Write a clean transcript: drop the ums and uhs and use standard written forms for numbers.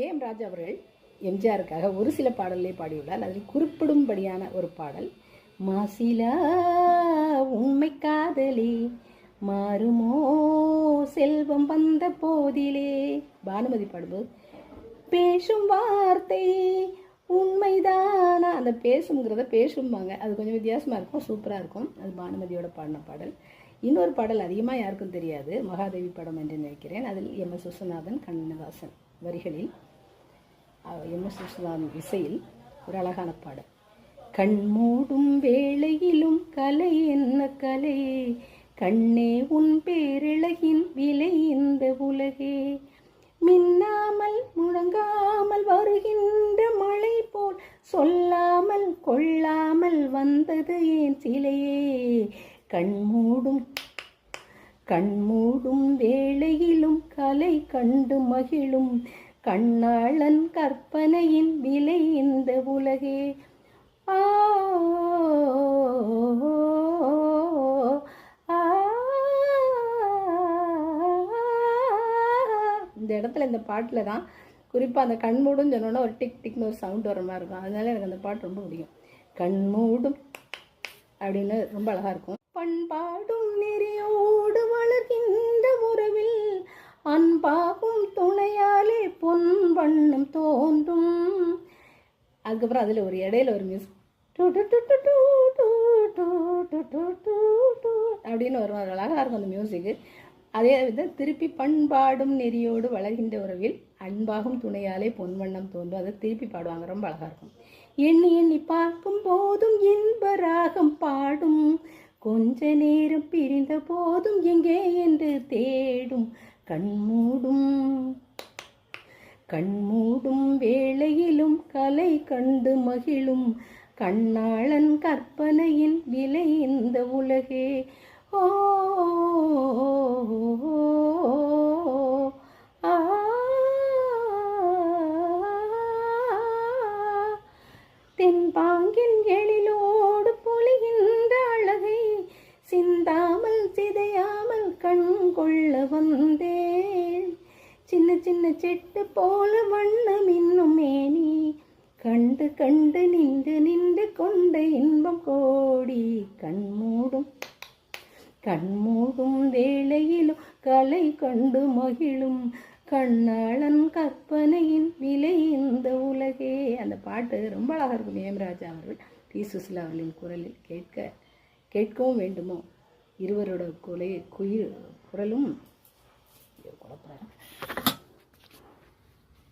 AM ராஜா அவர்கள் எம்ஜிஆருக்காக ஒரு சில பாடல்களே பாடியுள்ளார். அதில் குறிப்பிடும்படியான ஒரு பாடல், மாசிலா உண்மை காதலே மாறுமோ செல்வம் வந்த போதிலே. பானுமதி பாடும்போது பேசும் வார்த்தை உண்மைதானா, அந்த பேசுங்கிறத பேசும்பாங்க, அது கொஞ்சம் வித்தியாசமாக இருக்கும், சூப்பராக இருக்கும். அது பானுமதியோட பாடின பாடல். இன்னொரு பாடல் அதிகமாக யாருக்கும் தெரியாது, மகாதேவி படம் என்று நினைக்கிறேன். அதில் எம்.எஸ். விஸ்வநாதன் கண்ணதாசன் வரிகளில் எம்.எஸ். விஸ்வநாதன் இசையில் ஒரு அழகான பாடல். கண் மூடும் வேளையிலும் கலை என்ன கலை, கண்ணே உன் பேரழகின் விலை இந்த உலகே, மின்னாமல் முழங்காமல் வருகின்ற மழை போல் சொல்லாமல் கொள்ளாமல் வந்தது ஏன் சிலையே. கண்மூடும் வேளையிலும் கலை கண்டு மகிழும் கண்ணாளன் கற்பனையின் விலை இந்த உலகே. இந்த இடத்துல இந்த பாட்டில் தான் குறிப்பாக அந்த கண்மூடும் சொன்னோன்னா ஒரு டிக் டிக்னு ஒரு சவுண்ட் வர மாதிரி இருக்கும். அதனால எனக்கு அந்த பாட்டு ரொம்ப பிடிக்கும். கண்மூடும் அப்படின்னு ரொம்ப அழகாக இருக்கும். பண்பாடும் நெறியோடு வளர்கின்ற உறவில் அன்பாகும் துணையாலே பொன் வண்ணம் தோன்றும். அதுக்கப்புறம் அதில் ஒரு இடையில ஒரு மியூசிக் அப்படின்னு வரும், அது அழகாக இருக்கும் அந்த மியூசிக்கு. அதே விதம் திருப்பி பண்பாடும் நெறியோடு வளர்கின்ற உறவில் அன்பாகும் துணையாலே பொன் வண்ணம் தோன்றும், அதை திருப்பி பாடுவாங்க, ரொம்ப அழகாக இருக்கும். எண்ணி எண்ணி பார்க்கும் போதும் இன்ப ராகம் பாடும், கொஞ்ச நேரம் பிரிந்த போதும் எங்கே என்று தேடும். கண்மூடும் வேளையிலும் கலை கண்டு மகிழும் கண்ணாளன் கற்பனையின் விலை இந்த உலகே. ஓ தென்பாங்கின் எழிலோடு பொழிகின்ற அழகை சிந்தாமல் சிதையாமல் கண் கொள்ள வந்தேன். சின்ன சின்ன செட்டு போல வண்ணம் இன்னும் மேனி கண்டு கண்டு நின்று கொண்ட இன்பம் கோடி. கண்மூடும் வேளையிலும் கலை கண்டு மகிழும் கண்ணாளன் கற்பனையின் விலை இந்த உலகே. அந்த பாட்டு ரொம்ப அழகாக இருக்கும். ஏஎம் ராஜா அவர்கள் பி. சுசிலா அவர்களின் குரலில் கேட்கவும் வேண்டுமோ. இருவரோட குரலும் குழப்பறாங்க.